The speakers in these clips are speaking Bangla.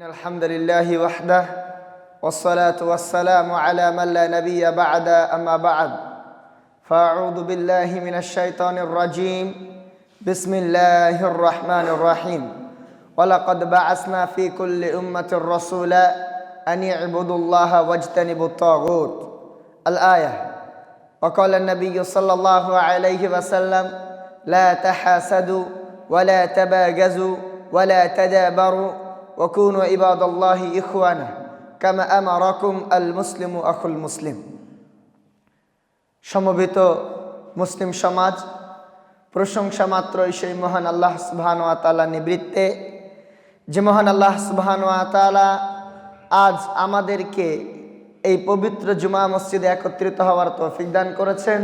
الحمد لله وحده والصلاة والسلام على من لا نبي بعد أما بعد فأعوذ بالله من الشيطان الرجيم بسم الله الرحمن الرحيم ولقد بعثنا في كل أمة رسولا أن اعبدوا الله واجتنبوا الطاغوت الآية وقال النبي صلى الله عليه وسلم لا تحاسدوا ولا تباغزوا ولا تدابروا وكونوا عباد الله إخوانا كما أمركم المسلم أخو المسلم সমবেত মুসলিম সমাজ প্রশংসা মাত্রই সেই মহান আল্লাহ সুবহানাহু ওয়া তাআলা নিবৃত্তে যে মহান আল্লাহ সুবহানাহু ওয়া তাআলা আজ আমাদেরকে এই পবিত্র জুমা মসজিদে একত্রিত হওয়ার তৌফিক দান করেছেন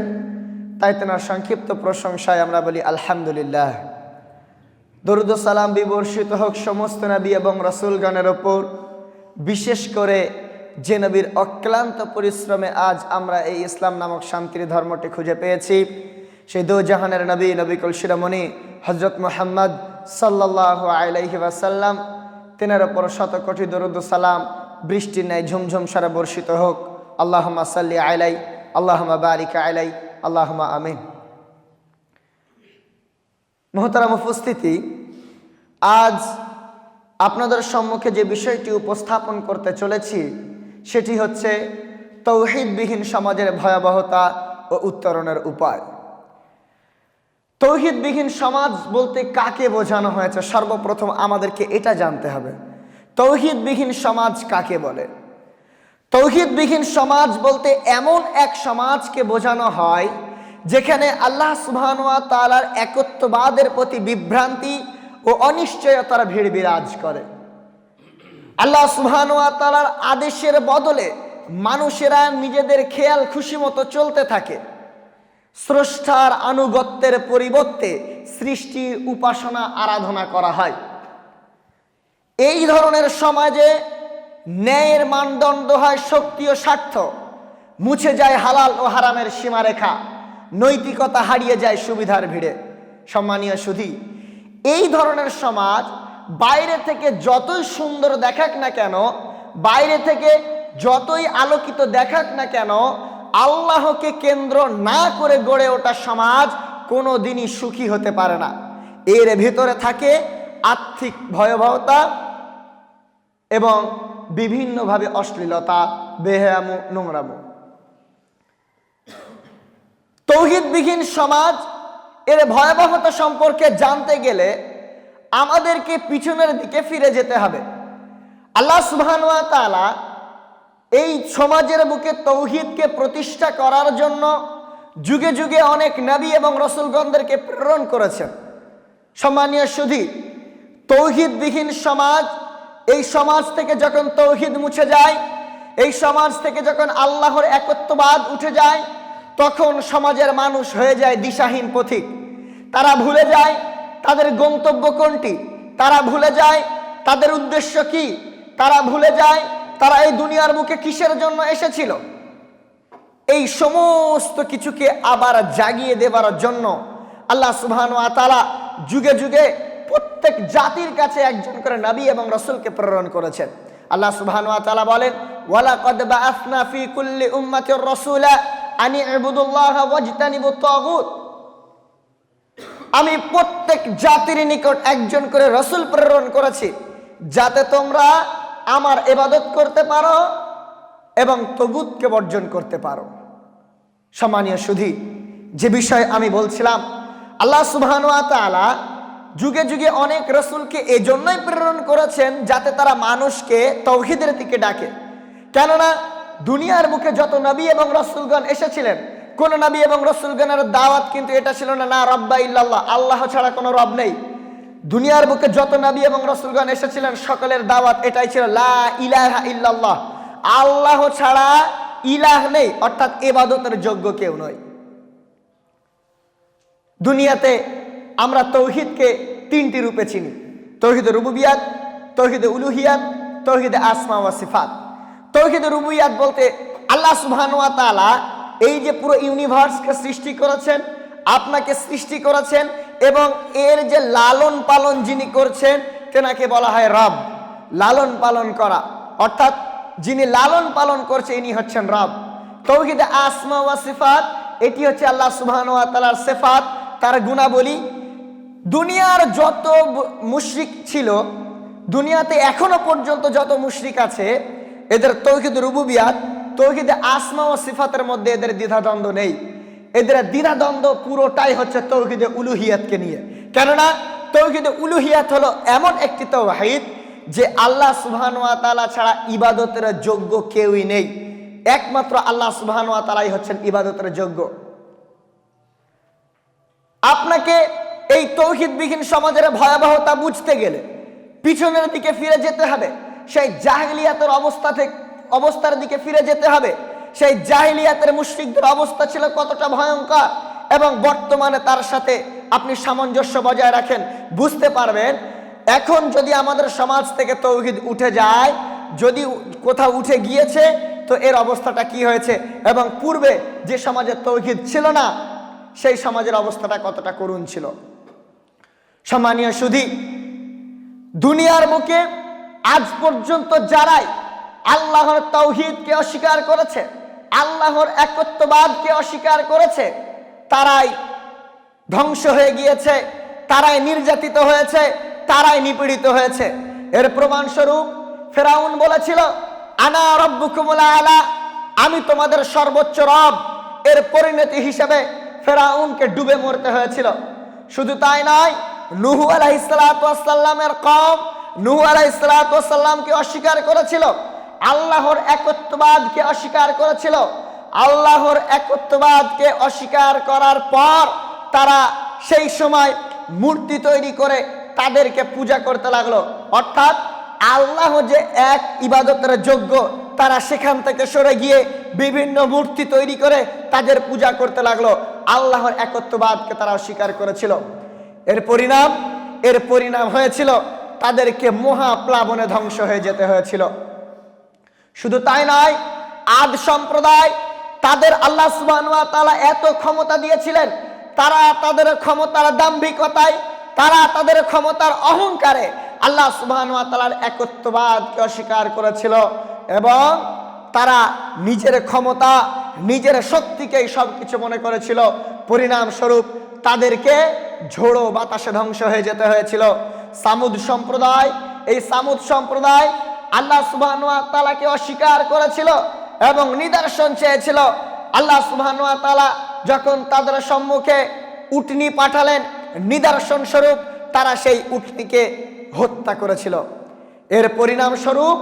তাই তেনার সংক্ষিপ্ত প্রশংসায় আমরা বলি আলহামদুলিল্লাহ। দরুদ ও সালাম বিবর্ষিত হোক সমস্ত নবী এবং রাসূলগণের ওপর, বিশেষ করে যে নবীর অক্লান্ত পরিশ্রমে আজ আমরা এই ইসলাম নামক শান্তির ধর্মটি খুঁজে পেয়েছি, সেই দো জাহানের নবী নবিকুল শিরোমণি হযরত মুহাম্মদ সাল্লাল্লাহু আলাইহি ওয়াসাল্লাম, তেনার ওপর শত কোটি দরুদ ও সালাম বৃষ্টির ন্যায় ঝুমঝুম সারা বর্ষিত হোক। আল্লাহুম্মা সাল্লি আলাই, আল্লাহুম্মা বারিক আলাই, আল্লাহুম্মা আমিন। মুহতারাম উপস্থিতি, আজ আপনাদের সম্মুখে যে বিষয়টি উপস্থাপন করতে চলেছি সেটি হচ্ছে তৌহিদবিহীন সমাজের ভয়াবহতা ও উত্তরণের উপায়। তৌহিদবিহীন সমাজ বলতে কাকে বোঝানো হয়েছে সর্বপ্রথম আমাদেরকে এটা জানতে হবে। তৌহিদবিহীন সমাজ কাকে বলে? তৌহিদবিহীন সমাজ বলতে এমন এক সমাজকে বোঝানো হয় যেখানে আল্লাহ সুবহানাহু ওয়া তাআলার একত্ববাদের প্রতি বিভ্রান্তি ও অনিশ্চয়তার ভিড় বিরাজ করে। আল্লাহ সুবহানাহু ওয়া তাআলার আদেশের বদলে মানুষেরা নিজেদের খেয়াল খুশি মতো চলতে থাকে। স্রষ্টার আনুগত্যের পরিবর্তে সৃষ্টির উপাসনা আরাধনা করা হয়। এই ধরনের সমাজে ন্যায়ের মানদণ্ড হয় শক্তি ও স্বার্থ, মুছে যায় হালাল ও হারামের সীমারেখা, নৈতিকতা হারিয়ে যায় সুবিধার ভিড়ে। সম্মানীয় সুধী, এই ধরনের সমাজ বাইরে থেকে যতই সুন্দর দেখাক না কেন, বাইরে থেকে যতই আলোকিত দেখাক না কেন, আল্লাহকে কেন্দ্র না করে গড়ে ওঠা সমাজ কোনো দিনই সুখী হতে পারে না। এর ভিতরে থাকে আর্থিক ভয়াবহতা এবং বিভিন্নভাবে অশ্লীলতা, বেহায়ামু, নোংরামু। তৌহিদবিহীন সমাজ এর ভয়াবহতা সম্পর্কে জানতে গেলে আমাদেরকে পিছনের দিকে ফিরে যেতে হবে। আল্লাহ সুবহানাহু ওয়া তাআলা এই সমাজের বুকে তৌহিদকে প্রতিষ্ঠা করার জন্য যুগে যুগে অনেক নবী এবং রাসূলগণদেরকে প্রেরণ করেছেন। সম্মানীয় সুধী, তৌহিদবিহীন সমাজ, এই সমাজ থেকে যখন তৌহিদ মুছে যায়, এই সমাজ থেকে যখন আল্লাহর একত্ববাদ উঠে যায়, তখন সমাজের মানুষ হয়ে যায় দিশাহীন পথিক। তারা ভুলে যায় তাদের গন্তব্য কোনটি, তারা ভুলে যায় তাদের উদ্দেশ্য কি, তারা ভুলে যায় তারা এই দুনিয়ার বুকে কিসের জন্য এসেছিল। এই সমস্ত কিছুকে আবার জাগিয়ে দেবার জন্য আল্লাহ সুবহানাহু ওয়া তাআলা যুগে যুগে প্রত্যেক জাতির কাছে একজন করে নবী এবং রাসূলকে প্রেরণ করেছেন। আল্লাহ সুবহানাহু ওয়া তাআলা বলেন, ওয়ালাকাদ বাআসনা ফি কুল্লি উম্মাতির রাসূলা আনি ইবুদুল্লাহ ওয়াজতানিবুত তাগুত। আমি প্রত্যেক জাতির নিকট একজন করে রাসূল প্রেরণ করেছি যাতে তোমরা আমার ইবাদত করতে পারো এবং তাগুতকে বর্জন করতে পারো। সম্মানীয় সুধী, যে বিষয় আমি বলছিলাম, আল্লাহ সুবহানাহু ওয়া তাআলা যুগে যুগে অনেক রাসূলকে এজন্যই প্রেরণ করেছেন যাতে তারা মানুষকে তাওহীদের দিকে ডাকে। কেননা দুনিয়ার বুকে যত নবী এবং রাসূলগণ এসেছিলেন, কোন নবী এবং রাসূলগণের দাওয়াত কিন্তু এটা ছিল না, না রাব্বা ইল্লাল্লাহ, আল্লাহ ছাড়া কোনো রব নেই। দুনিয়ার বুকে যত নবী এবং রাসূলগণ এসেছিলেন সকলের দাওয়াত এটাই ছিল, লা ইলাহা ইল্লাল্লাহ, আল্লাহ ছাড়া ইলাহ নেই, অর্থাৎ ইবাদতের যোগ্য কেউ নয়। দুনিয়াতে আমরা তৌহিদকে তিনটি রূপে চিনি: তৌহিদে রুবুবিয়াত, তৌহিদে উলুহিয়াত, তৌহিদে আসমা ওয়া সিফাত। তৌহিদে রুবুবিয়াত বলতে আল্লাহ সুবহানাহু ওয়া তাআলা এই যে পুরো ইউনিভার্সকে সৃষ্টি করেছেন, আপনাকে সৃষ্টি করেছেন এবং এর যে লালন পালন যিনি করছেন তেনাকে বলা হয় রব। লালন পালন করা, অর্থাৎ যিনি লালন পালন করছে ইনি হচ্ছেন রব। তাওহীদে আসমা ওয়া সিফাত, এটি হচ্ছে আল্লাহ সুবহানাহু ওয়া তাআলার সিফাত, তার গুণাবলী। দুনিয়ার যত মুশরিক ছিল, দুনিয়াতে এখনো পর্যন্ত যত মুশরিক আছে, এদের তাওহীদে রুবুবিয়াত, তাওহীদে আসমা ও সিফাতের মধ্যে এদের দ্বিধাদ্বন্দ্ব নেই। এদের দ্বিধাদ্বন্দ্ব পুরোটাই হচ্ছে তাওহীদে উলুহিয়াতকে নিয়ে। কেননা তাওহীদে উলুহিয়াত হলো এমন একটি তাওহীদ যে আল্লাহ সুবহানাহু ওয়া তাআলা ছাড়া ইবাদতের যোগ্য কেউই নেই, একমাত্র আল্লাহ সুবহানাহু ওয়া তাআলাই হচ্ছেন ইবাদতের যোগ্য। আপনাকে এই তাওহীদবিহীন সমাজের ভয়াবহতা বুঝতে গেলে পিছনের দিকে ফিরে যেতে হবে, সেই জাহিলিয়াতের অবস্থার দিকে ফিরে যেতে হবে। সেই জাহিলিয়াতের মুশরিকদের অবস্থা ছিল কতটা ভয়ঙ্কর, এবং বর্তমানে তার সাথে আপনি সামঞ্জস্য বজায় রাখেন, বুঝতে পারবেন এখন যদি আমাদের সমাজ থেকে তাওহীদ উঠে যায়, যদি কোথাও উঠে গিয়েছে, তো এর অবস্থাটা কি হয়েছে, এবং পূর্বে যে সমাজে তাওহীদ ছিল না সেই সমাজের অবস্থাটা কতটা করুণ ছিল। সম্মানীয় সুধী, দুনিয়ার বুকে আজ পর্যন্ত যারাই আল্লাহর তাওহীদকে অস্বীকার করেছে, আল্লাহর একত্ববাদকে অস্বীকার করেছে, তারাই ধ্বংস হয়ে গিয়েছে, তারাই নির্যাতিত হয়েছে, তারাই নিপীড়িত হয়েছে। এর প্রমাণস্বরূপ ফেরাউন বলেছিল, আনা রব্বুকুমুল আলা, আমি তোমাদের সর্বোচ্চ রব। এর পরিণতি হিসেবে ফেরাউনকে ডুবে মরতে হয়েছিল। শুধু তাই নয়, নূহ আলাইহিস সালাতু ওয়াস সালামের কওম নূহ আলাইহিস সালাতু ওয়াস সালামকে অস্বীকার করেছিল, আল্লাহর একত্ববাদকে অস্বীকার করেছিল। আল্লাহর একত্ববাদকে অস্বীকার করার পর তারা সেই সময় মূর্তি তৈরি করে তাদেরকে পূজা করতে লাগলো। অর্থাৎ আল্লাহ যে এক ইবাদতের যোগ্য, তারা সেখান থেকে সরে গিয়ে বিভিন্ন মূর্তি তৈরি করে তাদের পূজা করতে লাগলো। আল্লাহর একত্ববাদকে তারা অস্বীকার করেছিল। এর পরিণাম হয়েছিল তাদেরকে মহাপ্লাবনে ধ্বংস হয়ে যেতে হয়েছিল। শুধু তাই নয়, আদ সম্প্রদায়, তাদের আল্লাহ সুবহানাহু ওয়া তাআলা এত ক্ষমতা দিয়েছিলেন, তারা তাদের ক্ষমতার দাম্ভিকতায়, তারা তাদের ক্ষমতার অহংকারে আল্লাহ সুবহানাহু ওয়া তাআলার একত্ববাদকে অস্বীকার করেছিল, এবং তারা নিজের ক্ষমতা, নিজের শক্তিকেই সবকিছু মনে করেছিল। পরিণাম স্বরূপ তাদেরকে ঝোড়ো বাতাসে ধ্বংস হয়ে যেতে হয়েছিল। সামুদ সম্প্রদায়, এই সামুদ সম্প্রদায় আল্লাহ সুবহানাহু ওয়া তাআলাকে অস্বীকার করেছিল এবং নিদর্শন চেয়েছিল। আল্লাহ সুবহানাহু ওয়া তাআলা যখন তাদের সম্মুখে উটনি পাঠালেন নিদর্শন স্বরূপ, তারা সেই উটনিকে হত্যা করেছিল। এর পরিণাম স্বরূপ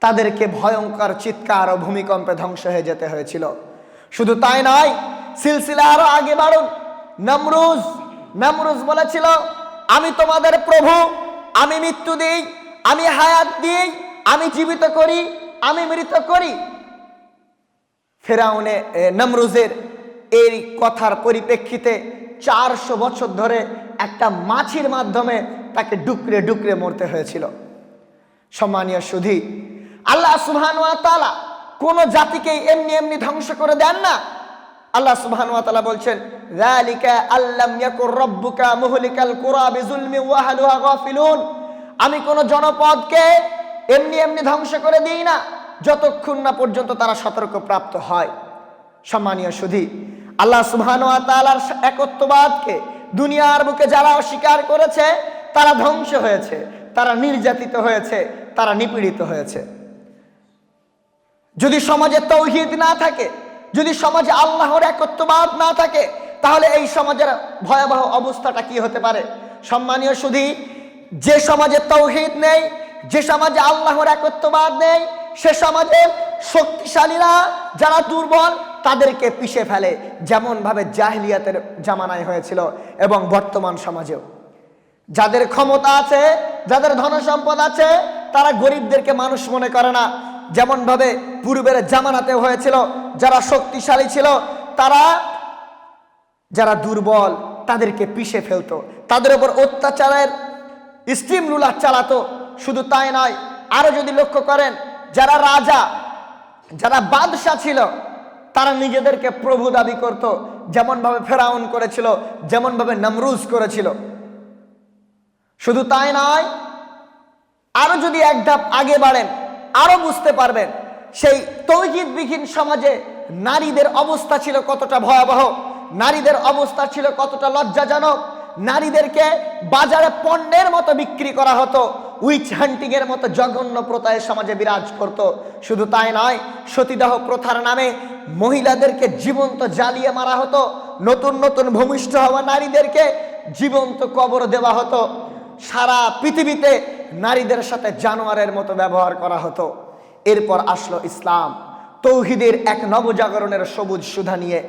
তাদেরকে ভয়ঙ্কর চিৎকার ও ভূমিকম্পে ধ্বংস হয়ে যেতে হয়েছিল। শুধু তাই নয়, সিলসিলা আরো আগে বাড়ুন। নমরুজ বলেছিল, আমি তোমাদের প্রভু, আমি মৃত্যু দিই, আমি হায়াত দিই, আমি জীবিত করি, আমি মৃত করি। ফেরাউনে নমরুজের এই কথার পরিপ্রেক্ষিতে 400 বছর ধরে একটা মাছির মাধ্যমে তাকে ডুকরে ডুকরে মরতে হয়েছিল। সম্মানীয় সুধী, আল্লাহ সুবহানাহু ওয়া তাআলা কোন জাতিকেই এমনি এমনি ধ্বংস করে দেন না। আল্লাহ সুবহানাহু ওয়া তাআলা বলছেন, যালিকা আল্লাম ইয়াকুর রাব্বুকা মুহলিকাল কুরা বিজুলমি ওয়া আহলুহা গাফিলুন, আমি কোন জনপদকে এমনি এমনি ধ্বংস করে দিই না যতক্ষণ না পর্যন্ত তারা সতর্ক প্রাপ্ত হয়। সম্মানীয় সুধী, আল্লাহ সুবহানাহু ওয়া তাআলার একত্ববাদকে দুনিয়ার বুকে যারা অস্বীকার করেছে তারা ধ্বংস হয়েছে, তারা নির্যাতিত হয়েছে, তারা নিপীড়িত হয়েছে। যদি সমাজে তাওহীদ না থাকে, যদি সমাজে আল্লাহর একত্ববাদ না থাকে, তাহলে এই সমাজের ভয়াবহ অবস্থাটা কি হতে পারে? সম্মানীয় সুধী, যে সমাজে তাওহীদ নেই, যে সমাজে আল্লাহর একত্ববাদ নেই, সে সমাজের শক্তিশালীরা যারা দুর্বল তাদেরকে পিষে ফেলে, যেমন ভাবে জাহিলিয়াতের জামানায় হয়েছিল এবং বর্তমান সমাজেও। যাদের ক্ষমতা আছে, যাদের ধন সম্পদ আছে, তারা গরিবদেরকে মানুষ মনে করে না। যেমন ভাবে পূর্বের জামানাতে হয়েছিল, যারা শক্তিশালী ছিল তারা যারা দুর্বল তাদেরকে পিষে ফেলতো, তাদের উপর অত্যাচারের স্টিম রুলার চালাতো। শুধু তাই নয়, আরো যদি লক্ষ্য করেন, যারা রাজা, যারা বাদশাহ ছিল, তারা নিজেদেরকে প্রভু দাবি করত, যেমন ভাবে ফেরাউন করেছিল, যেমন ভাবে নমরুজ করেছিল। শুধু তাই নয়, আরো যদি এক ধাপ আগে বাড়েন আরো বুঝতে পারবেন সেই তৌহিদবিহীন সমাজে নারীদের অবস্থা ছিল কতটা ভয়াবহ, নারীদের অবস্থা ছিল কতটা লজ্জাজনক। নারীদেরকে বাজারে পণ্যের মতো বিক্রি করা হতো, উইচ হান্টিং এর মতো জঘন্য প্রথায় সমাজে বিরাজ করত। শুধু তাই নয়, সতীদাহ প্রথার নামে মহিলাদেরকে জীবন্ত জ্বালিয়ে মারা হতো, নতুন নতুন ভূমিষ্ঠ হওয়া নারীদেরকে জীবন্ত কবর দেওয়া হতো। সারা পৃথিবীতে নারীদের সাথে জানোয়ারের মতো ব্যবহার করা হতো। এরপর আসলো ইসলাম, তৌহিদের এক নবজাগরণের সবুজ সুধা নিয়ে,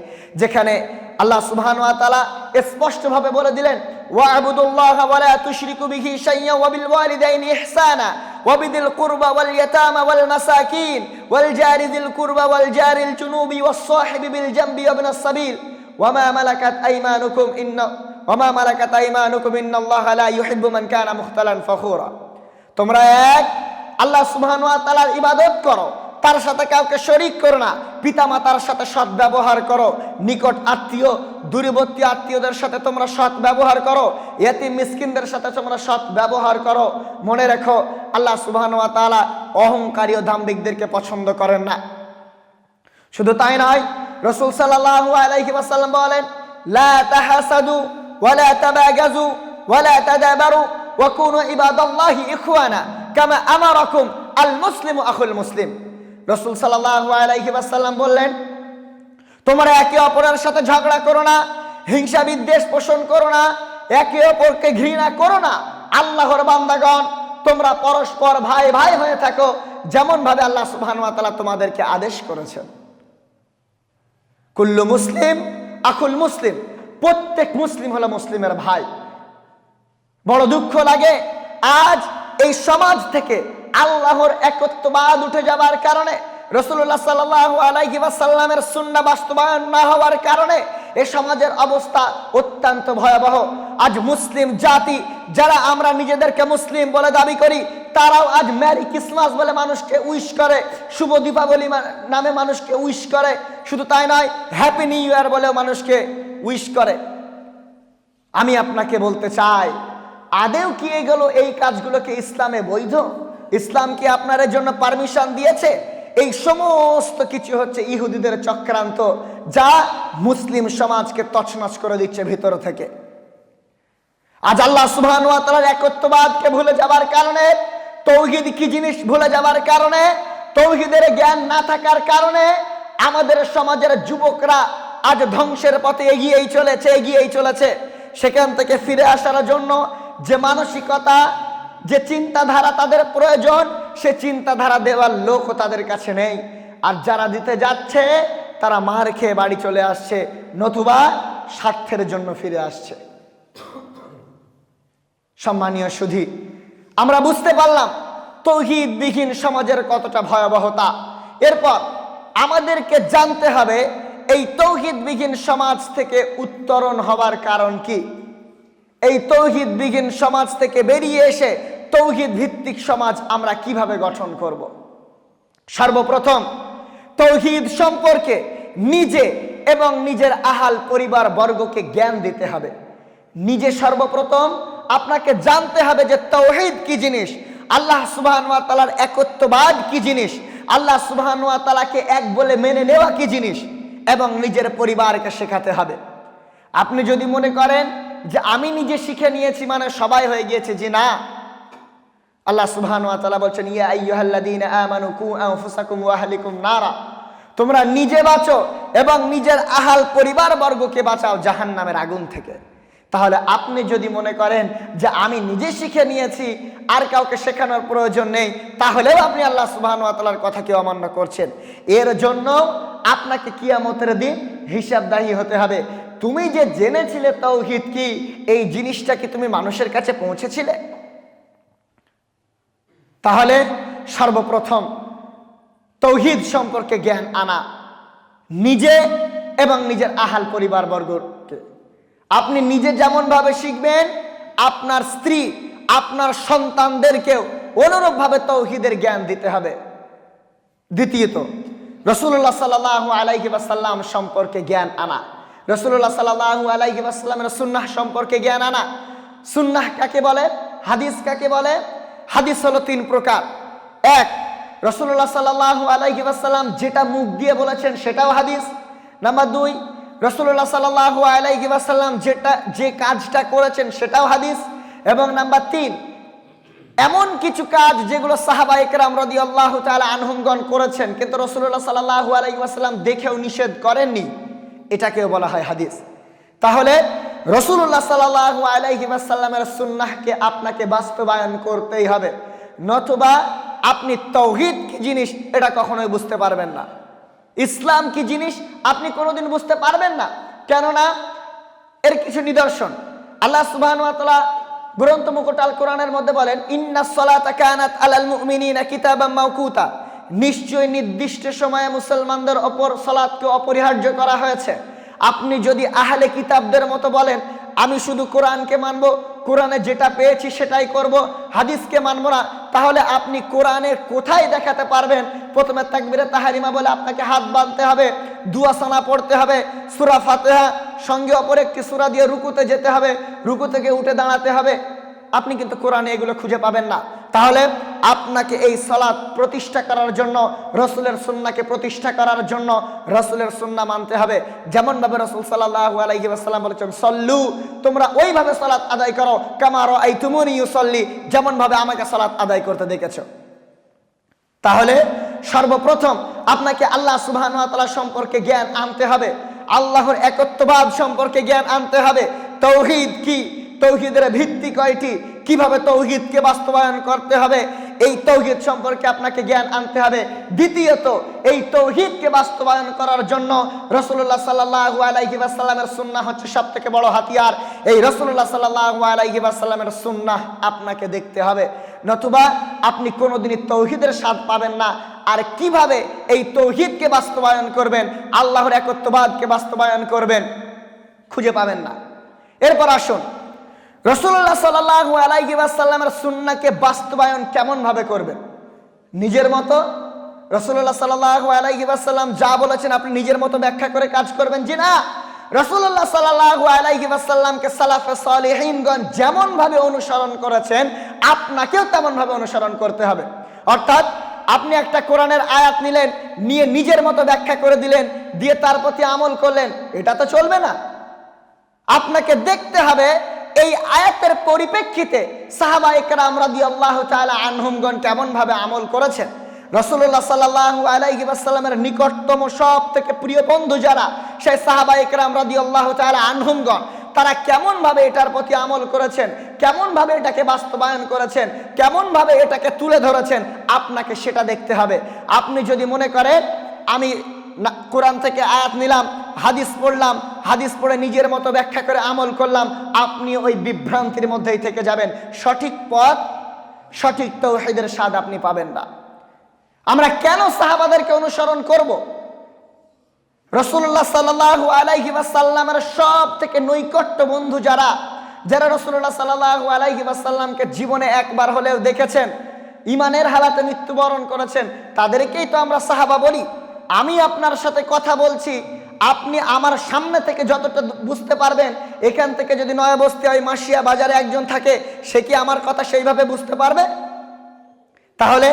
যেখানে আল্লাহ সুবহানাহু ওয়া তাআলা স্পষ্টভাবে বলে দিলেন, ওয়া'বুদুল্লাহা ওয়া লা তুশরিকু বিহি শাইয়্যান ওয়া বিল ওয়ালিদাইনি ইহসানা ওয়া বিদিল কুরবা ওয়াল ইয়াতামা ওয়াল মাসাকিন ওয়াল জারি যিল কুরবা ওয়াল জারিল জুনুবি ওয়াস সাহিবি বিল জামবি ওয়া ইবনাস সাবিল ওয়া মা মালাকাত আইমানুকুম ইন্নাল্লাহা লা ইউহিব্বু মান কানা মুখতালান ফখুরা। তোমরা এক আল্লাহ সুবহানাহু ওয়া তাআলার ইবাদত করো, তার সাথে কাউকে শরীক করো না, পিতামাতার সাথে সৎ ব্যবহার করো, নিকট আত্মীয় দূরবর্তী আত্মীয়দের সাথে তোমরা সৎ ব্যবহার করো, ইয়েতিম মিসকিনদের সাথে তোমরা সৎ ব্যবহার করো। মনে রেখো, আল্লাহ সুবহানাহু ওয়া তাআলা অহংকারী ও দাম্ভিকদেরকে পছন্দ করেন না। শুধু তাই নয়, রাসূল সাল্লাল্লাহু আলাইহি ওয়াসাল্লাম বলেন, লা তাহাসাদু ওয়া লা তাবাগাজু ওয়া লা তাদাবারু ওয়া কুনু ইবাদাল্লাহি ইখওয়ানা কামা আমারাকুম আল মুসলিমু আখুল মুসলিম। রাসূল সাল্লাল্লাহু আলাইহি ওয়াসাল্লাম বললেন, তোমরা একে অপরের সাথে ঝগড়া করো না, হিংসা বিদ্বেষ পোষণ করো না, একে অপরকে ঘৃণা করো না। আল্লাহর বান্দাগণ, তোমরা পরস্পর ভাই ভাই হয়ে থাকো, যেমন ভাবে আল্লাহ সুবহানাহু ওয়া তাআলা তোমাদেরকে আদেশ করেছেন। কুল্লু মুসলিম আখুল মুসলিম, প্রত্যেক মুসলিম হলো মুসলিমের ভাই। বড় দুঃখ লাগে, আজ এই সমাজ থেকে আল্লাহর একত্ববাদ উঠে যাবার কারণে, রাসূলুল্লাহ সাল্লাল্লাহু আলাইহি ওয়াসাল্লামের সুন্নাহ বাস্তবায়ন না হওয়ার কারণে এই সমাজের অবস্থা অত্যন্ত ভয়াবহ। আজ মুসলিম জাতি, যারা আমরা নিজেদেরকে মুসলিম বলে দাবি করি, তারাও আজ মেরি ক্রিসমাস বলে মানুষকে উইশ করে, শুভ দীপাবলি নামে মানুষকে উইশ করে। শুধু তাই নয়, হ্যাপি নিউ ইয়ার বলেও মানুষকে উইশ করে। আমি আপনাকে বলতে চাই, আদেও কি এগুলো, এই কাজগুলোকে ইসলামে বৈধ? ইসলাম কি আপনার জন্য পারমিশন দিয়েছে? এই সমস্ত কিছু হচ্ছে ইহুদিদের চক্রান্ত, যা মুসলিম সমাজকে তছনছ করে দিচ্ছে ভিতর থেকে। আজ আল্লাহ সুবহানাহু ওয়া তাআলার একত্ববাদকে ভুলে যাবার কারণে, তৌহিদ কি জিনিস ভুলে যাবার কারণে, তৌহিদের জ্ঞান না থাকার কারণে আমাদের সমাজের যুবকরা আজ ধ্বংসের পথে এগিয়েই চলেছে। সেখান থেকে ফিরে আসার জন্য যে মানসিকতা, যে চিন্তাধারা তাদের প্রয়োজন, সে চিন্তাধারা দেওয়ার লোকও তাদের কাছে নেই। আর যারা দিতে যাচ্ছে, তারা মার খেয়ে বাড়ি চলে আসছে, নতুবা স্বার্থের জন্য ফিরে আসছে। সম্মানীয় সুধী, আমরা বুঝতে পারলাম তৌহিদবিহীন সমাজের কতটা ভয়াবহতা। এরপর আমাদেরকে জানতে হবে, এই তৌহিদবিহীন সমাজ থেকে উত্তরণ হবার কারণ কি? এই তৌহিদবিহীন সমাজ থেকে বেরিয়ে এসে তৌহিদ ভিত্তিক সমাজ আমরা কিভাবে গঠন করব? সর্বপ্রথম তৌহিদ সম্পর্কে নিজে এবং নিজের আহাল পরিবার বর্গকে জ্ঞান দিতে হবে। নিজে সর্বপ্রথম আপনাকে জানতে হবে যে তাওহীদ কি জিনিস, আল্লাহ সুবহানাহু ওয়া তাআলার একত্ববাদ কি জিনিস, আল্লাহ সুবহানাহু ওয়া তাআলাকে এক বলে মেনে নেওয়া কি জিনিস, এবং নিজের পরিবারকে শেখাতে হবে। আপনি যদি মনে করেন যে আমি নিজে শিখে নিয়েছি মানে সবাই হয়ে গিয়েছে, যে না, আল্লাহ সুবহানাহু ওয়া তাআলা বলছেন, ইয়া আইয়ুহাল্লাযীনা আমানু কু আনফুসাকুম ওয়া আহলিকুম নারা, তোমরা নিজে বাঁচো এবং নিজের আহাল পরিবার বর্গকে বাঁচাও জাহান্নামের আগুন থেকে। তাহলে আপনি যদি মনে করেন যে আমি নিজে শিখে নিয়েছি, আর কাউকে শেখানোর প্রয়োজন নেই, তাহলেও আপনি আল্লাহ সুবহানাহু ওয়া তাআলার কথাকে অমান্য করছেন। এর জন্য আপনাকে কিয়ামতের দিন হিসাবদাহি হতে হবে। তুমি যে জেনেছিলে তাওহীদ কি, এই জিনিসটা কি তুমি মানুষের কাছে পৌঁছেছিলে? তাহলে সর্বপ্রথম তাওহীদ সম্পর্কে জ্ঞান আনা, নিজে এবং নিজের আহাল পরিবার বর্গকে। আপনি নিজে যেমন ভাবে শিখবেন, আপনার স্ত্রী, আপনার সন্তানদেরকেও অনুরূপ ভাবে তাওহীদের জ্ঞান দিতে হবে। দ্বিতীয়ত, রাসূলুল্লাহ সাল্লাল্লাহু আলাইহি ওয়াসাল্লাম সম্পর্কে জ্ঞান আনা, রাসূলুল্লাহ সাল্লাল্লাহু আলাইহি ওয়াসাল্লামের সুন্নাহ সম্পর্কে জ্ঞান আনা। সুন্নাহ কাকে বলে? হাদিস কাকে বলে? হাদিস হলো তিন প্রকার। এক, রাসূলুল্লাহ সাল্লাল্লাহু আলাইহি ওয়াসাল্লাম যেটা মুখ দিয়ে বলেছেন সেটাও হাদিস। নাম্বার দুই, রাসূলুল্লাহ সাল্লাল্লাহু আলাইহি ওয়াসাল্লাম যে কাজটা করেছেন সেটাও হাদিস। এবং নাম্বার তিন, এমন কিছু কাজ যেগুলো সাহাবায়ে কেরাম রাদিয়াল্লাহু তাআলা আনহুমগণ করেছেন কিন্তু রাসূলুল্লাহ সাল্লাল্লাহু আলাইহি ওয়াসাল্লাম দেখেও নিষেধ করেননি, এটাকেও বলা হয় হাদিস। তাহলে রাসূলুল্লাহ সাল্লাল্লাহু আলাইহি ওয়াসাল্লামের সুন্নাহকে আপনাকে বাস্তবায়ন করতেই হবে, নতুবা আপনি তাওহীদ কি জিনিস এটা কখনোই বুঝতে পারবেন না, ইসলাম কি জিনিস আপনি কোনোদিন বুঝতে পারবেন না। কেননা এর কিছু নিদর্শন আল্লাহ সুবহানাহু ওয়া তাআলা গ্রন্থ মুকুট আল কোরআনের মধ্যে বলেন, ইন্নাস সালাতা কানাত আলাল মুমিনিনা কিতাবাম মাওকুতা, নিশ্চয় নির্দিষ্ট সময়ে মুসলমানদের ওপর সালাতকে অপরিহার্য করা হয়েছে। আপনি যদি আহলে কিতাবদের মতো বলেন আমি শুধু কোরআনকে মানব, কোরআনে যেটা পেয়েছি সেটাই করব, হাদিসকে মানব না, তাহলে আপনি কোরআনের কোথায় দেখাতে পারবেন প্রথমে তাকবীরে তাহরিমা বলে আপনাকে হাত বাঁধতে হবে, দুয়া সানা পড়তে হবে, সূরা ফাতিহা সঙ্গে অপর একটি সূরা দিয়ে রুকুতে যেতে হবে, রুকু থেকে উঠে দাঁড়াতে হবে? আপনি কিন্তু কোরআনে এগুলো খুঁজে পাবেন না। তাহলে আপনাকে এই সালাত প্রতিষ্ঠা করার জন্য, রাসূলের সুন্নাহকে প্রতিষ্ঠা করার জন্য রাসূলের সুন্নাহ মানতে হবে। যেমন ভাবে রাসূল সাল্লাল্লাহু আলাইহি ওয়াসাল্লাম বলেছেন, সল্লু, তোমরা ওইভাবে সালাত আদায় করো কামা রাআইতুমুনি ইউসাল্লি, যেমন ভাবে আমাকে সালাত আদায় করতে দেখেছো। তাহলে সর্বপ্রথম আপনাকে আল্লাহ সুবহানাহু ওয়া তাআলা সম্পর্কে জ্ঞান আনতে হবে, আল্লাহর একত্ববাদ সম্পর্কে জ্ঞান আনতে হবে। তাওহীদ কি, তাওহীদের ভিত্তি কয়টি, কিভাবে তাওহীদকে বাস্তবায়ন করতে হবে, এই তাওহীদ সম্পর্কে আপনাকে জ্ঞান আনতে হবে। দ্বিতীয়ত, এই তাওহীদকে বাস্তবায়ন করার জন্য রাসূলুল্লাহ সাল্লাল্লাহু আলাইহি ওয়াসাল্লামের সুন্নাহ হচ্ছে সবথেকে বড় হাতিয়ার। এই রাসূলুল্লাহ সাল্লাল্লাহু আলাইহি ওয়াসাল্লামের সুন্নাহ আপনাকে দেখতে হবে, নতুবা আপনি কোনোদিনই তাওহীদের স্বাদ পাবেন না। আর কিভাবে এই তাওহীদকে বাস্তবায়ন করবেন, আল্লাহর একত্ববাদকে বাস্তবায়ন করবেন, খুঁজে পাবেন না। এরপর আসুন, রাসূলুল্লাহ সাল্লাল্লাহু আলাইহি ওয়াসাল্লামের সুন্নাহকে বাস্তবায়ন কেমন ভাবে করবেন? নিজের মতো রাসূলুল্লাহ সাল্লাল্লাহু আলাইহি ওয়াসাল্লাম যা বলেছেন আপনি নিজের মতো ব্যাখ্যা করে কাজ করবেন? জি না। রাসূলুল্লাহ সাল্লাল্লাহু আলাইহি ওয়াসাল্লামকে সালাফে সালিহিনগণ যেমন ভাবে অনুসরণ করেছেন আপনাকেও তেমন ভাবে অনুসরণ করতে হবে। অর্থাৎ আপনি একটা কোরআনের আয়াত নিলেন, নিয়ে নিজের মতো ব্যাখ্যা করে দিলেন, দিয়ে তার প্রতি আমল করলেন, এটা তো চলবে না। আপনাকে দেখতে হবে এই আয়াতের পরিপ্রেক্ষিতে সাহাবায়ে কেরাম রাদিয়াল্লাহু তাআলা আনহুমগণ কেমন ভাবে আমল করেছেন। রাসূলুল্লাহ সাল্লাল্লাহু আলাইহি ওয়াসাল্লামের নিকটতম সবথেকে প্রিয় বন্ধু যারা, সেই সাহাবায়ে কেরাম রাদিয়াল্লাহু তাআলা আনহুমগণ, তারা কেমন ভাবে এটার প্রতি আমল করেছেন, কেমন ভাবে এটাকে বাস্তবায়ন করেছেন, কেমন ভাবে এটাকে তুলে ধরেছেন, আপনাকে সেটা দেখতে হবে। আপনি যদি মনে করেন আমি কোরআন থেকে আয়াত নিলাম, হাদিস পড়লাম, হাদিস পড়ে নিজের মতো ব্যাখ্যা করে আমল করলাম, আপনি ওই বিভ্রান্তির মধ্যেই থেকে যাবেন। সঠিক পথ, সঠিক তাওহীদের স্বাদ আপনি পাবেন না। আমরা কেন সাহাবাদেরকে অনুসরণ করব? রাসূলুল্লাহ সাল্লাল্লাহু আলাইহি ওয়াসাল্লামের সবথেকে নৈকট্য বন্ধু যারা, যারা রাসূলুল্লাহ সাল্লাল্লাহু আলাইহি ওয়াসাল্লামকে জীবনে একবার হলেও দেখেছেন, ঈমানের হালাতে মৃত্যুবরণ করেছেন, তাদেরকেই তো আমরা সাহাবা বলি। আমি আপনার সাথে কথা বলছি, আপনি আমার সামনে থেকে যতটা বুঝতে পারবেন, এখান থেকে যদি নয়াবস্তি ওই মাসিয়া বাজারে একজন থাকে, সে কি আমার কথা সেইভাবে বুঝতে পারবে? তাহলে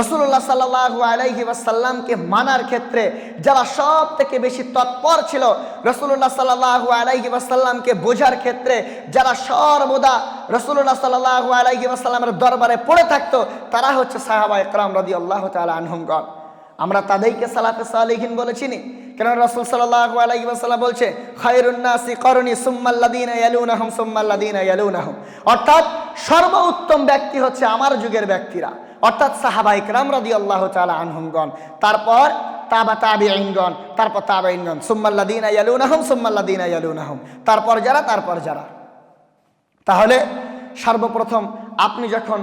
রাসূলুল্লাহ সাল্লাল্লাহু আলাইহি ওয়াসাল্লামকে মানার ক্ষেত্রে যারা সব থেকে বেশি তৎপর ছিল, রাসূলুল্লাহ সাল্লাল্লাহু আলাইহি ওয়াসাল্লামকে বোঝার ক্ষেত্রে যারা সর্বদা রাসূলুল্লাহ সাল্লাল্লাহু আলাইহি ওয়াসাল্লামের দরবারে পড়ে থাকতো, তারা হচ্ছে সাহাবায়ে কেরাম রাদিয়াল্লাহু তাআলা আনহুমগণ। আমরা তাদেরকে সালাফে সালিহিন বলে চিনি, কেন রাসূল সাল্লাল্লাহু আলাইহি ওয়াসাল্লাম বলছে, খায়রুন নাসি করনি সুম্মাল্লাযীনা ইয়ালুনাহুম সুম্মাল্লাযীনা ইয়ালুনাহুম, অর্থাৎ সর্বোত্তম ব্যক্তি হচ্ছে আমার যুগের ব্যক্তিরা, অর্থাৎ সাহাবায়ে কেরাম রাদিয়াল্লাহু তাআলা আনহুমগণ, তারপর তাবিঈনগণ, তারপর তাবিঈনগণ, সুম্মাল্লাযীনা ইয়ালুনাহুম সুম্মাল্লাযীনা ইয়ালুনাহুম, তারপর যারা। তাহলে সর্বপ্রথম আপনি যখন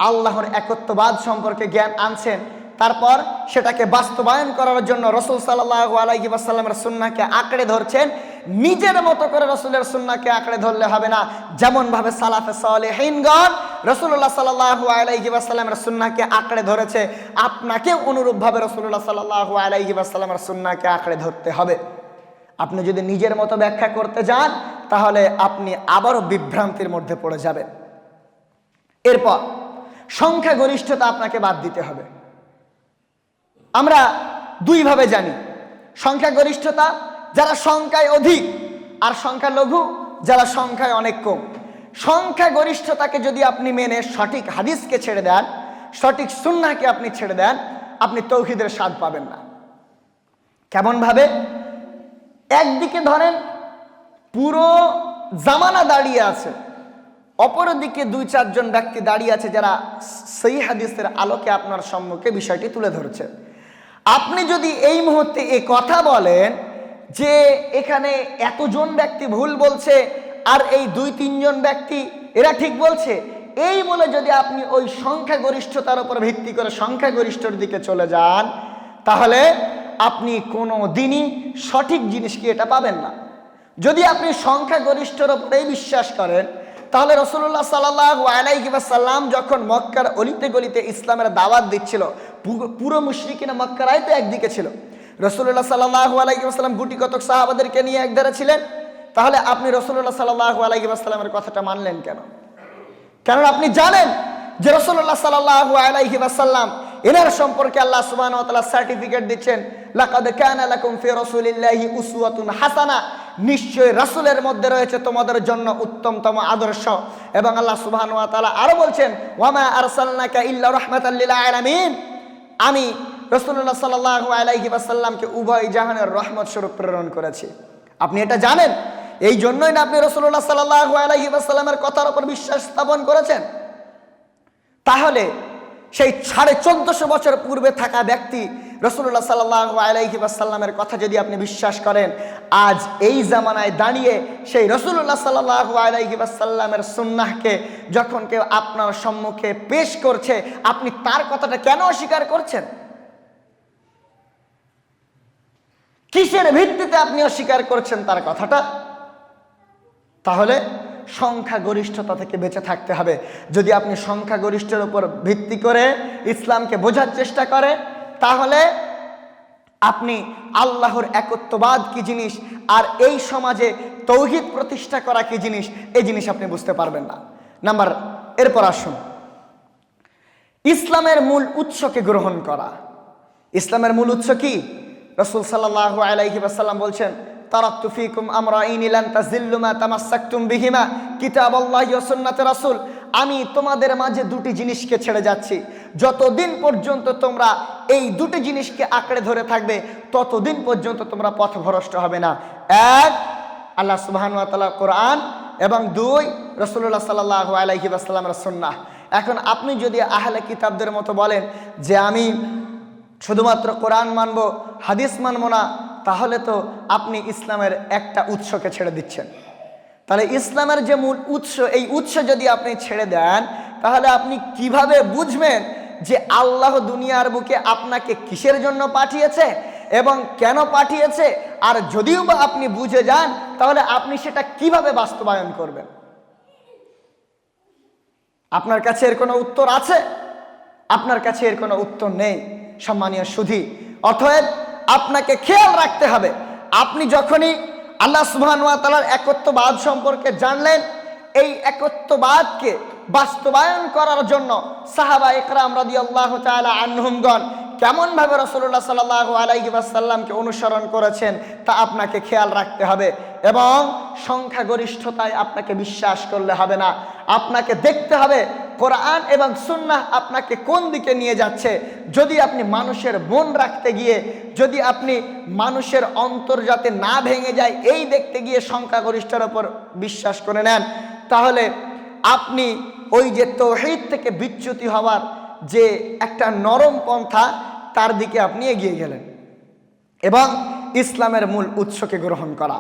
আল্লাহর একত্ববাদ সম্পর্কে জ্ঞান আনছেন, তারপর সেটাকে বাস্তবায়ন করার জন্য রাসূল সাল্লাল্লাহু আলাইহি ওয়াসাল্লামের সুন্নাহকে আঁকড়ে ধরছেন, নিজের মতো করে রাসূলের সুন্নাহকে আঁকড়ে ধরলে হবে না। যেমন ভাবে সালাফে সালেহিনগণ রাসূলুল্লাহ সাল্লাল্লাহু আলাইহি ওয়াসাল্লামের সুন্নাহকে আঁকড়ে ধরেছে, আপনাকে অনুরূপভাবে রাসূলুল্লাহ সাল্লাল্লাহু আলাইহি ওয়াসাল্লামের সুন্নাহকে আঁকড়ে ধরতে হবে। আপনি যদি নিজের মতো ব্যাখ্যা করতে যান, তাহলে আপনি আবারও বিভ্রান্তির মধ্যে পড়ে যাবেন। এরপর সংখ্যাগরিষ্ঠতা আপনাকে বাদ দিতে হবে। আমরা দুইভাবে জানি, সংখ্যাগরিষ্ঠতা যারা সংখ্যায় অধিক, আর সংখ্যালঘু যারা সংখ্যায় অনেক কম। সংখ্যাগরিষ্ঠতাকে যদি আপনি মেনে সঠিক হাদিসকে ছেড়ে দেন, সঠিক সুন্নাহকে আপনি ছেড়ে দেন, আপনি তৌহিদের স্বাদ পাবেন না। কেমন ভাবে? একদিকে ধরেন পুরো জামানা দাঁড়িয়ে আছে, অপরদিকে 2-4 জন ব্যক্তি দাঁড়িয়ে আছে যারা সেই হাদিসের আলোকে আপনার সম্মুখে বিষয়টি তুলে ধরেছে। আপনি যদি এই মুহূর্তে এই কথা বলেন যে এখানে এতজন ব্যক্তি ভুল বলছে আর এই 2-3 জন ব্যক্তি এরা ঠিক বলছে, এই বলে যদি আপনি ওই সংখ্যাগরিষ্ঠতার উপর ভিত্তি করে সংখ্যাগরিষ্ঠর দিকে চলে যান, তাহলে আপনি কোনো দিনই সঠিক জিনিসকে এটা পাবেন না। যদি আপনি সংখ্যাগরিষ্ঠর উপরেই বিশ্বাস করেন, তাহলে রাসূলুল্লাহ সাল্লাল্লাহু আলাইহি ওয়াসাল্লাম যখন মক্কার অলিতে গলিতে ইসলামের দাওয়াত দিচ্ছিল, পুরো মুশরিকিনা মক্কার আইতে একদিকে ছিল, রাসূলুল্লাহ সাল্লাল্লাহু আলাইহি ওয়াসাল্লাম গুটি কতক সাহাবাদেরকে নিয়ে একধারে ছিলেন, তাহলে আপনি রাসূলুল্লাহ সাল্লাল্লাহু আলাইহি ওয়াসাল্লামের কথাটা মানলেন কেন? কারণ আপনি জানেন যে রাসূলুল্লাহ সাল্লাল্লাহু আলাইহি ওয়াসাল্লাম এনার সম্পর্কে আল্লাহ সুবহানাহু ওয়া তাআলা সার্টিফিকেট দিচ্ছেন, লাকাদ কানা লাকুম ফি রাসূলিল্লাহি উসওয়াতুন হাসানা, নিশ্চয়ই রাসূলের মধ্যে রয়েছে তোমাদের জন্য উত্তমতম আদর্শ। এবং আল্লাহ সুবহানাহু ওয়া তাআলা আরো বলছেন, ওয়ামা আরসালনাকা ইল্লা রাহমাতাল লিল আলামিন, আমি রাসূলুল্লাহ সাল্লাল্লাহু আলাইহি ওয়াসাল্লামকে উভয় জাহানের রহমত স্বরূপ প্রেরণ করেছি। আপনি এটা জানেন, এই জন্যই না আপনি রাসূলুল্লাহ সাল্লাল্লাহু আলাইহি ওয়াসাল্লামের কথার উপর বিশ্বাস স্থাপন করেছেন। তাহলে সেই 1450 বছর পূর্বে থাকা ব্যক্তি রাসূলুল্লাহ সাল্লাল্লাহু আলাইহি ওয়াসাল্লামের কথা যদি আপনি বিশ্বাস করেন, আজ এই জামানায় দাঁড়িয়ে সেই রাসূলুল্লাহ সাল্লাল্লাহু আলাইহি ওয়াসাল্লামের সুন্নাহকে যখন কেউ আপনার সম্মুখে পেশ করছে, আপনি তার কথাটা কেন অস্বীকার করছেন? কিসের ভিত্তিতে আপনি অস্বীকার করছেন তার কথাটা? তাহলে সংখ্যাগরিষ্ঠতা থেকে বেঁচে থাকতে হবে। যদি আপনি সংখ্যাগরিষ্ঠের উপর ভিত্তি করে ইসলামকে বোঝার চেষ্টা করেন, তাহলে আপনি আল্লাহর একত্ববাদ কি জিনিস আর এই সমাজে তৌহিদ প্রতিষ্ঠা করা কি জিনিস, এই জিনিস আপনি বুঝতে পারবেন না। এরপর আসুন, ইসলামের মূল উৎসকে গ্রহণ করা। ইসলামের মূল উৎস কি? রাসূল সাল্লাল্লাহু আলাইহি ওয়াসাল্লাম বলছেন, তারাকতু ফীকুম আমরাইন লান তাযিল্লু মা তামাসসাকতুম বিহিমা কিতাবাল্লাহি ওয়া সুন্নাতে রাসূল, আমি তোমাদের মাঝে 2টি জিনিসকে ছেড়ে যাচ্ছি, যতদিন পর্যন্ত তোমরা এই 2টি জিনিসকে আঁকড়ে ধরে থাকবে ততদিন পর্যন্ত তোমরা পথভ্রষ্ট হবে না। 1, আল্লাহ সুবহানাহু ওয়া তাআলা কোরআন, এবং 2, রাসূলুল্লাহ সাল্লাল্লাহু আলাইহি ওয়াসাল্লামের সুন্নাহ। এখন আপনি যদি আহলে কিতাবদের মতো বলেন যে আমি শুধুমাত্র কোরআন মানব, হাদিস মানব না, তাহলে তো আপনি ইসলামের একটা উৎসকে ছেড়ে দিচ্ছেন। তাহলে ইসলামের যে মূল উৎস, এই উৎস যদি আপনি ছেড়ে দেন, তাহলে আপনি কিভাবে বুঝবেন যে আল্লাহ দুনিয়ার বুকে আপনাকে কিসের জন্য পাঠিয়েছে এবং কেন পাঠিয়েছে? আর যদিও বা আপনি বুঝে যান, তাহলে আপনি সেটা কিভাবে বাস্তবায়ন করবেন? আপনার কাছে এর কোনো উত্তর আছে? আপনার কাছে এর কোনো উত্তর নেই সম্মানীয় সুধী। অতএব আপনাকে খেয়াল রাখতে হবে, আপনি যখনই আল্লাহ সুবহানাহু ওয়া তাআলার একত্ববাদ সম্পর্কে জানলেন, এই একত্ববাদকে বাস্তবায়ন করার জন্য সাহাবা ইকরাম রাদিয়াল্লাহু তাআলা আনহুমগণ কেমনভাবে রাসূলুল্লাহ সাল্লাল্লাহু আলাইহি ওয়াসাল্লামকে অনুসরণ করেছেন তা আপনাকে খেয়াল রাখতে হবে। এবং সংখ্যাগরিষ্ঠতায় আপনাকে বিশ্বাস করলে হবে না, আপনাকে দেখতে হবে কোরআন এবং সুন্নাহ আপনাকে কোন দিকে নিয়ে যাচ্ছে। যদি আপনি মানুষের মন রাখতে গিয়ে, যদি আপনি মানুষের অন্তর যাতে না ভেঙে যায় এই দেখতে গিয়ে সংখ্যাগরিষ্ঠের উপর বিশ্বাস করে নেন, তাহলে আপনি ওই যে তাওহীদ থেকে বিচ্যুতি হওয়ার যে একটা নরম পন্থা, তার দিকে আপনি এগিয়ে গেলেন। এবং ইসলামের মূল উৎসকে গ্রহণ করা,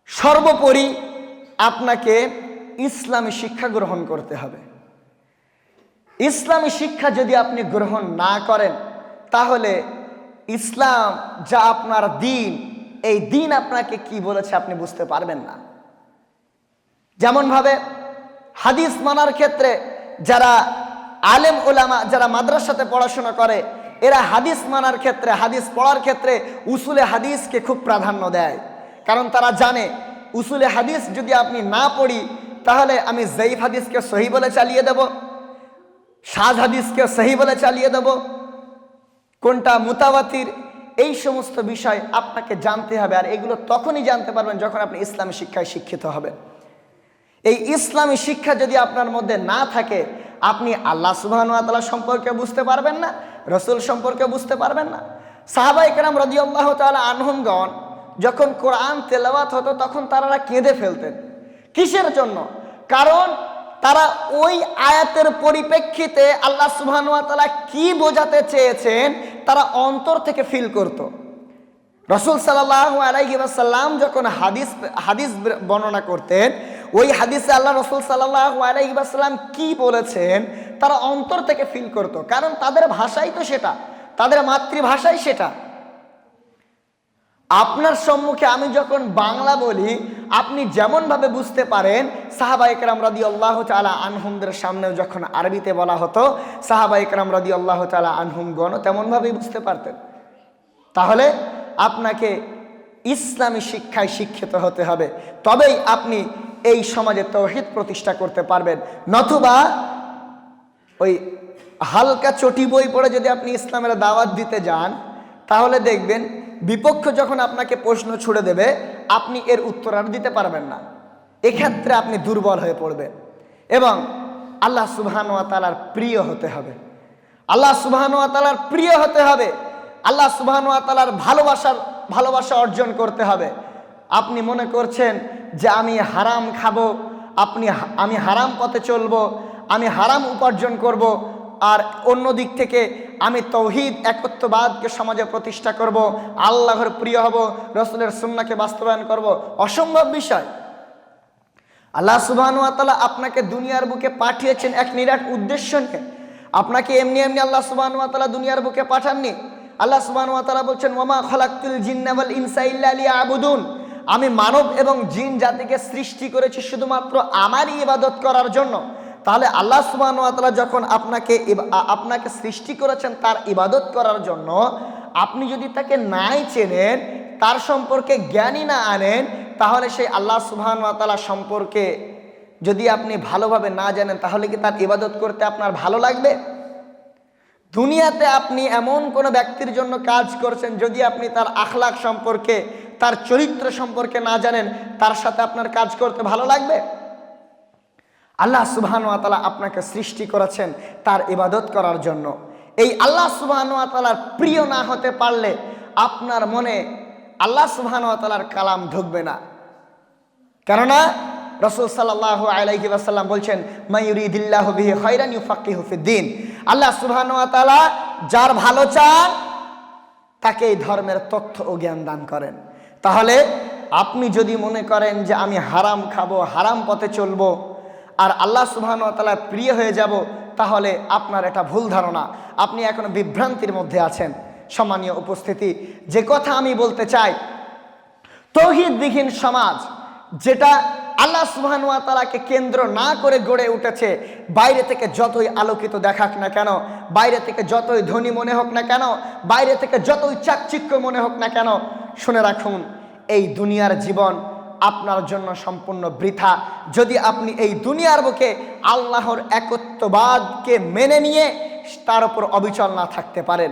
সর্বোপরি আপনাকে ইসলামী শিক্ষা গ্রহণ করতে হবে। ইসলামী শিক্ষা যদি আপনি গ্রহণ না করেন, তাহলে ইসলাম যা আপনার দিন, এই দিন আপনাকে কি বলেছে আপনি বুঝতে পারবেন না। যেমনভাবে হাদিস মানার ক্ষেত্রে যারা আলেম ওলামা, যারা মাদ্রাসাতে পড়াশোনা করে, এরা হাদিস মানার ক্ষেত্রে, হাদিস পড়ার ক্ষেত্রে উসুলে হাদিসকে খুব প্রাধান্য দেয়। কারণ তারা জানে উসুলে হাদিস যদি আপনি না পড়ি, তাহলে আমি জয়ীফ হাদিসকে সহি বলে চালিয়ে দেব, শায হাদিসকে সহি বলে চালিয়ে দেব, কোনটা মুতাওয়াতির, এই সমস্ত বিষয় আপনাকে জানতে হবে। আর এগুলো তখনই জানতে পারবেন যখন আপনি ইসলামী শিক্ষায় শিক্ষিত হবেন। এই ইসলামী শিক্ষা যদি আপনার মধ্যে না থাকে, আপনি আল্লাহ সুবহানাহু ওয়া তাআলা সম্পর্কে বুঝতে পারবেন না, রসুল সম্পর্কে বুঝতে পারবেন না। সাহাবায়ে কেরাম রাদিয়াল্লাহু তাআলা আনহুমগণ যখন কোরআন তেলাওয়াত হতো তখন তারা কেঁদে ফেলতেন। কিসের জন্য? কারণ তারা ওই আয়াতের পরিপ্রেক্ষিতে আল্লাহ সুবহানাহু ওয়া তাআলা কি বোঝাতে চেয়েছেন তারা অন্তর থেকে ফিল করত। রাসূল সাল্লাল্লাহু আলাইহি ওয়াসাল্লাম যখন হাদিস বর্ণনা করতেন, ওই হাদিসে আল্লাহ রাসূল সাল্লাল্লাহু আলাইহি ওয়াসাল্লাম কি বলেছেন তারা অন্তর থেকে ফিল করত, কারণ তাদের ভাষাই তো সেটা, তাদের মাতৃভাষাই সেটা। আপনার সম্মুখে আমি যখন বাংলা বলি, আপনি যেমন ভাবে বুঝতে পারেন, সাহাবায়ে কেরাম রাদিয়াল্লাহু তাআলা আনহুমদের সামনেও যখন আরবিতে বলা হতো, সাহাবায়ে কেরাম রাদিয়াল্লাহু তাআলা আনহুমগণ তেমন ভাবেই বুঝতে পারতেন। তাহলে আপনাকে ইসলামী শিক্ষায় শিক্ষিত হতে হবে, তবেই আপনি এই সমাজে তাওহীদ প্রতিষ্ঠা করতে পারবেন। নতুবা ওই হালকা চটি বই পড়ে যদি আপনি ইসলামের দাওয়াত দিতে যান, তাহলে দেখবেন বিপক্ষ যখন আপনাকে প্রশ্ন ছুড়ে দেবে, আপনি এর উত্তর আর দিতে পারবেন না। এক্ষেত্রে আপনি দুর্বল হয়ে পড়বেন। এবং আল্লাহ সুবহানাহু ওয়া তাআলার প্রিয় হতে হবে, আল্লাহ সুবহানাহু ওয়া তাআলার প্রিয় হতে হবে, আল্লাহ সুবহানাহু ওয়া তাআলার ভালোবাসা অর্জন করতে হবে। আপনি মনে করছেন যে আমি হারাম খাবো, আমি হারাম পথে চলবো, আমি হারাম উপার্জন করব, আর অন্য দিক থেকে আমি তাওহীদ একত্ববাদকে সমাজে প্রতিষ্ঠা করব, আল্লাহর প্রিয় হব, রাসূলের সুন্নাহকে বাস্তবায়ন করব। অসম্ভব বিষয়। আল্লাহ সুবহানাহু ওয়া তাআলা আপনাকে দুনিয়ার বুকে পাঠিয়েছেন এক নিরাট উদ্দেশ্য নিয়ে। আপনাকে এমনি এমনি আল্লাহ সুবহানাহু ওয়া তাআলা দুনিয়ার বুকে পাঠাননি। আল্লাহ সুবহানাহু ওয়া তাআলা বলছেন, ওয়ামা খালাকতুল জিন্না ওয়াল ইনসা ইল্লা লিয়াবুদুন, আমি মানব এবং জিন জাতিকে সৃষ্টি করেছি শুধুমাত্র আমারই ইবাদত করার জন্য। তাহলে আল্লাহ সুবহানাহু ওয়া তাআলা যখন আপনাকে সৃষ্টি করেছেন তার ইবাদত করার জন্য, আপনি যদি তাকে নাই চেনেন, তার সম্পর্কে জ্ঞানই না আনেন, তাহলে সেই আল্লাহ সুবহানাহু ওয়া তাআলা সম্পর্কে যদি আপনি ভালোভাবে না জানেন, তাহলে কি তার ইবাদত করতে আপনার ভালো লাগবে? দুনিয়াতে আপনি এমন কোনো ব্যক্তির জন্য কাজ করছেন, যদি আপনি তার আখলাক সম্পর্কে, তার চরিত্র সম্পর্কে না জানেন, তার সাথে আপনার কাজ করতে ভালো লাগবে? আল্লাহ সুবহানাহু ওয়া তাআলা আপনাকে সৃষ্টি করেছেন তার ইবাদত করার জন্য। এই আল্লাহ সুবহানাহু ওয়া তাআলার প্রিয় না হতে পারলে আপনার মনে আল্লাহ সুবহানাহু ওয়া তাআলার কালাম ঢুকবে না। কেননা রাসূল সাল্লাল্লাহু আলাইহি ওয়াসাল্লাম বলছেন, মাইয়ুরিদিল্লাহু বিহি খায়রান ইউফাক্কিহু ফিদ্দীন, আল্লাহ সুবহানাহু ওয়া তাআলা যার ভালো চান তাকে এই ধর্মের তথ্য ও জ্ঞান দান করেন। তাহলে আপনি যদি মনে করেন যে আমি হারাম খাবো, হারাম পথে চলবো, আর আল্লাহ সুবহানাহু ওয়া তাআলা প্রিয় হয়ে যাব, তাহলে আপনার এটা ভুল ধারণা, আপনি এখনো বিভ্রান্তির মধ্যে আছেন। সম্মানীয় উপস্থিতি, যে কথা আমি বলতে চাই, তাওহীদবিহীন সমাজ যেটা আল্লাহ সুবহানাহু ওয়া তাআলাকে কেন্দ্র না করে গড়ে উঠেছে, বাইরে থেকে যতই আলোকিত দেখাক না কেন, বাইরে থেকে যতই ধনী মনে হোক না কেন, বাইরে থেকে যতই চাকচিক্য মনে হোক না কেন, শুনে রাখুন, এই দুনিয়ার জীবন আপনার জন্য সম্পূর্ণ বৃথা যদি আপনি এই দুনিয়ার বুকে আল্লাহর একত্ববাদকে মেনে নিয়ে তার উপর অবিচল না থাকতে পারেন।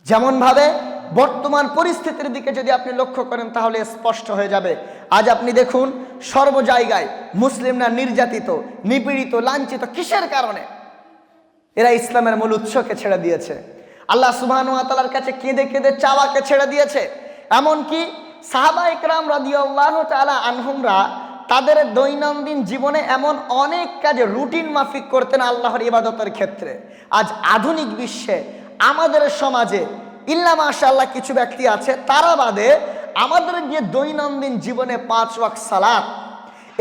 যেমনভাবে বর্তমান পরিস্থিতির দিকে যদি আপনি লক্ষ্য করেন, তাহলে স্পষ্ট হয়ে যাবে। আজ আপনি দেখুন, সর্ব জায়গায় মুসলিমরা নির্যাতিত, নিপীড়িত, লাঞ্ছিত। কিসের কারণে? এরা ইসলামের মূল উৎসকে ছেড়ে দিয়েছে, আল্লাহ সুবহানাহু ওয়া তাআলার কাছে কেঁদে কেঁদে চাওয়াকে ছেড়ে দিয়েছে। এমনকি সাহাবায়ে কেরাম রাদিয়াল্লাহু তাআলা আনহুমরা তাদের দৈনন্দিন জীবনে এমন অনেক কাজে রুটিন মাফিক করতেন আল্লাহর ইবাদতের ক্ষেত্রে। আজ আধুনিক বিশ্বে আমাদের সমাজে ইল্লা মাশাআল্লাহ কিছু ব্যক্তি আছে, তারা বাদে আমাদের যে দৈনন্দিন জীবনে 5 ওয়াক্ত সালাত,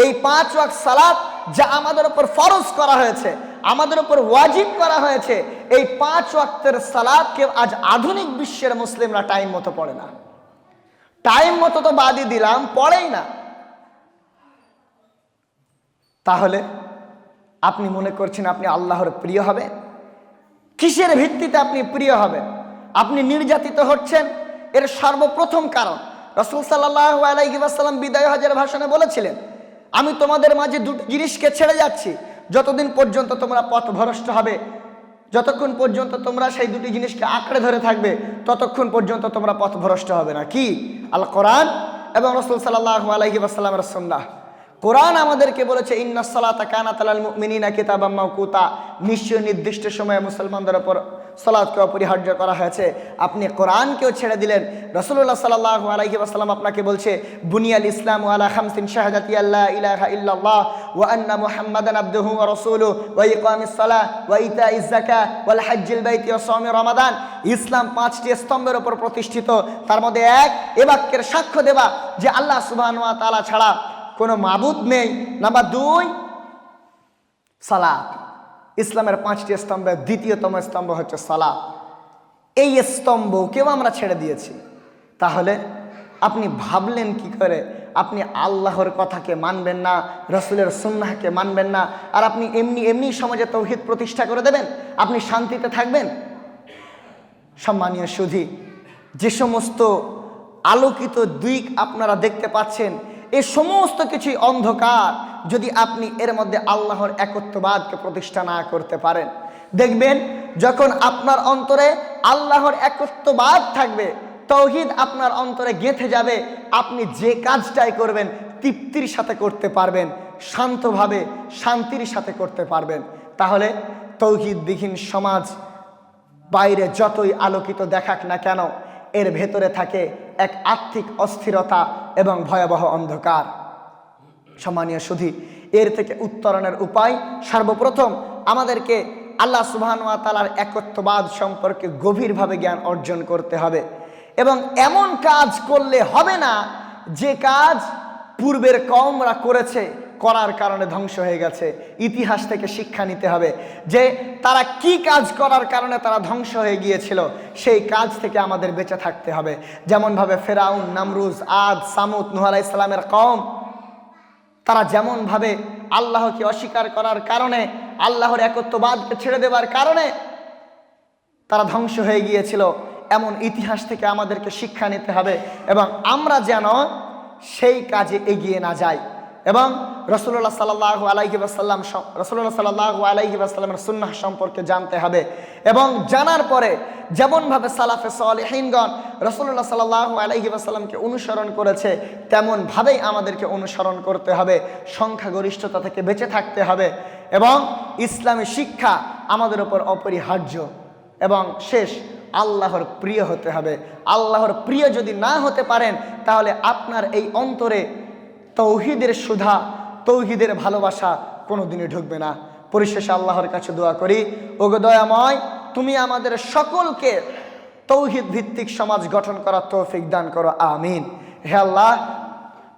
এই 5 ওয়াক্ত সালাত যা আমাদের উপর ফরজ করা হয়েছে, আমাদের উপর ওয়াজিব করা হয়েছে, এই 5 ওয়াক্তের সালাতকে আজ আধুনিক বিশ্বের মুসলিমরা টাইম মতো পড়ে না। টাইম মতো তো বাদই দিলাম, পড়েই না। তাহলে আপনি মনে করছেন আপনি আল্লাহর প্রিয় হবে? কিসের ভিত্তিতে আপনি প্রিয় হবেন? আপনি নির্যাতিত হচ্ছেন, এর সর্বপ্রথম কারণ রাসূল সাল্লাল্লাহু আলাইহি ওয়াসাল্লাম বিদায় হজের ভাষণে বলেছিলেন, আমি তোমাদের মাঝে দুটি জিনিসকে ছেড়ে যাচ্ছি, যতদিন পর্যন্ত তোমরা পথভ্রষ্ট হবে, যতক্ষণ পর্যন্ত তোমরা সেই দুটি জিনিসকে আঁকড়ে ধরে থাকবে, ততক্ষণ পর্যন্ত তোমরা পথভ্রষ্ট হবে না। কি? আল কোরআন এবং রাসূল সাল্লাল্লাহু আলাইহি ওয়াসাল্লামের সুন্নাহ। কোরআন আমাদেরকে বলেছে ইন্নাস সালাতা কানাত আলাল মুমিনিনা কিতাবাম মাওকুতা, নিশ্চয় নির্দিষ্ট সময়ে মুসলমানদের উপর সালাতকে অপরিহার্য করা হয়েছে। আপনি কোরআনকেও ছেড়ে দিলেন। রাসূলুল্লাহ সাল্লাল্লাহু আলাইহি ওয়াসাল্লাম আপনাকে বলছে বুনিয়াল ইসলামু আলা খামসিন শাহাদাতি আল্লা ইলাহা ইল্লাল্লাহ ওয়া আন্না মুহাম্মাদান আবদুহু ওয়া রাসূলুহু ওয়া ইকামিস সালাহ ওয়া ইতাইজ যাকাত ওয়াল হজ্জিল বাইতি ওয়া সাওমি রমাদান। ইসলাম 5টি স্তম্ভের উপর প্রতিষ্ঠিত। তার মধ্যে এক, এ বাক্যের সাক্ষ্য দেবা যে আল্লাহ সুবহানাহু ওয়া তাআলা ছাড়া কোনো মাবুদ নেই। নাম্বার 2, সালাত। ইসলামের 5টি স্তম্ভের দ্বিতীয়তম স্তম্ভ হচ্ছে সালাত। এই স্তম্ভকেও আমরা ছেড়ে দিয়েছি। তাহলে আপনি ভাবলেন কি করে আপনি আল্লাহর কথাকে মানবেন না, রাসূলের সুন্নাহকে মানবেন না, আর আপনি এমনি সমাজে তাওহীদ প্রতিষ্ঠা করে দেবেন, আপনি শান্তিতে থাকবেন? সম্মানীয় সুধী, যে সমস্ত আলোকিত দিক আপনারা দেখতে পাচ্ছেন, এই সমস্ত কিছুই অন্ধকার যদি আপনি এর মধ্যে আল্লাহর একত্ববাদকে প্রতিষ্ঠা না করতে পারেন। দেখবেন যখন আপনার অন্তরে আল্লাহর একত্ববাদ থাকবে, তাওহীদ আপনার অন্তরে গেঁথে যাবে, আপনি যে কাজটাই করবেন তৃপ্তির সাথে করতে পারবেন, শান্তভাবে শান্তির সাথে করতে পারবেন। তাহলে তাওহীদবিহীন সমাজ বাইরে যতই আলোকিত দেখাক না কেন, এর ভেতরে থাকে এক আর্থিক অস্থিরতা এবং ভয়াবহ অন্ধকার। সম্মানীয় সুধী, এর থেকে উত্তরণের উপায় সর্বপ্রথম আমাদেরকে আল্লাহ সুবহানাহু ওয়া তাআলার একত্ববাদ সম্পর্কে গভীরভাবে জ্ঞান অর্জন করতে হবে, এবং এমন কাজ করলে হবে না যে কাজ পূর্বের কওমরা করেছে, করার কারণে ধ্বংস হয়ে গেছে। ইতিহাস থেকে শিক্ষা নিতে হবে যে তারা কি কাজ করার কারণে তারা ধ্বংস হয়ে গিয়েছিল, সেই কাজ থেকে আমাদের বেঁচে থাকতে হবে। যেমনভাবে ফেরাউন, নামরুজ, আদ, সামুদ, নূহ আলাইহিস সালামের কওম, তারা যেমনভাবে আল্লাহকে অস্বীকার করার কারণে, আল্লাহর একত্ববাদকে ছেড়ে দেওয়ার কারণে তারা ধ্বংস হয়ে গিয়েছিল, এমন ইতিহাস থেকে আমাদেরকে শিক্ষা নিতে হবে এবং আমরা যেন সেই কাজে এগিয়ে না যাই। এবং রাসূলুল্লাহ সাল্লাল্লাহু আলাইহি ওয়াসাল্লামের সুন্নাহ সম্পর্কে জানতে হবে, এবং জানার পরে যেমনভাবে সালাফে সালেহিনগণ রাসূলুল্লাহ সাল্লাল্লাহু আলাইহি ওয়াসাল্লামকে অনুসরণ করেছে, তেমনভাবেই আমাদেরকে অনুসরণ করতে হবে। সংখ্যাগরিষ্ঠতা থেকে বেঁচে থাকতে হবে এবং ইসলামী শিক্ষা আমাদের উপর অপরিহার্য। এবং শেষ, আল্লাহর প্রিয় হতে হবে। আল্লাহর প্রিয় যদি না হতে পারেন, তাহলে আপনার এই অন্তরে তাওহীদের সুধা, তাওহীদের ভালোবাসা কোনোদিনই ঢুকবে না। পরিশেষে আল্লাহর কাছে দোয়া করি, ওগো দয়াময়, তুমি আমাদের সকলকে তাওহীদ ভিত্তিক সমাজ গঠন করার তৌফিক দান করো, আমিন। হে আল্লাহ,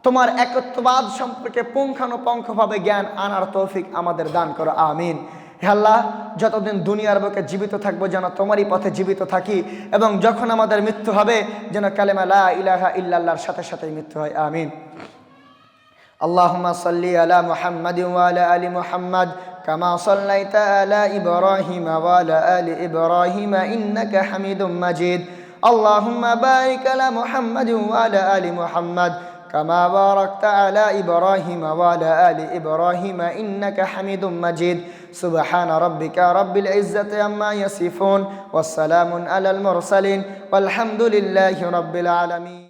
তোমার একত্ববাদ সম্পর্কে পুঙ্খানুপুঙ্খভাবে জ্ঞান আনার তৌফিক আমাদের দান করো, আমিন। হে আল্লাহ, যতদিন দুনিয়ার বুকে জীবিত থাকবো যেন তোমারই পথে জীবিত থাকি, এবং যখন আমাদের মৃত্যু হবে যেন কালেমা লা ইলাহা ইল্লাল্লাহর সাথে সাথেই মৃত্যু হয়, আমিন। আল্লাহুম্মা সাল্লি আলা মুহাম্মাদিন ওয়া আলা আলি মুহাম্মাদ কামা সাল্লাইতা আলা ইব্রাহিম ওয়া আলা আলি ইব্রাহিম ইন্নাকা হামিদুম মাজিদ। আল্লাহুম্মা বারিক আলা মুহাম্মাদিন ওয়া আলা আলি মুহাম্মাদ কামা বারাকতা আলা ইব্রাহিম ওয়া আলা আলি ইব্রাহিম ইন্নাকা হামিদুম মাজিদ। সুবহানা রাব্বিকা রাব্বিল ইজ্জাতি আম্মা ইয়াসিফুন ওয়া সালামুন আলাল মুরসালিন ওয়ালহামদুলিল্লাহি রাব্বিল আলামিন।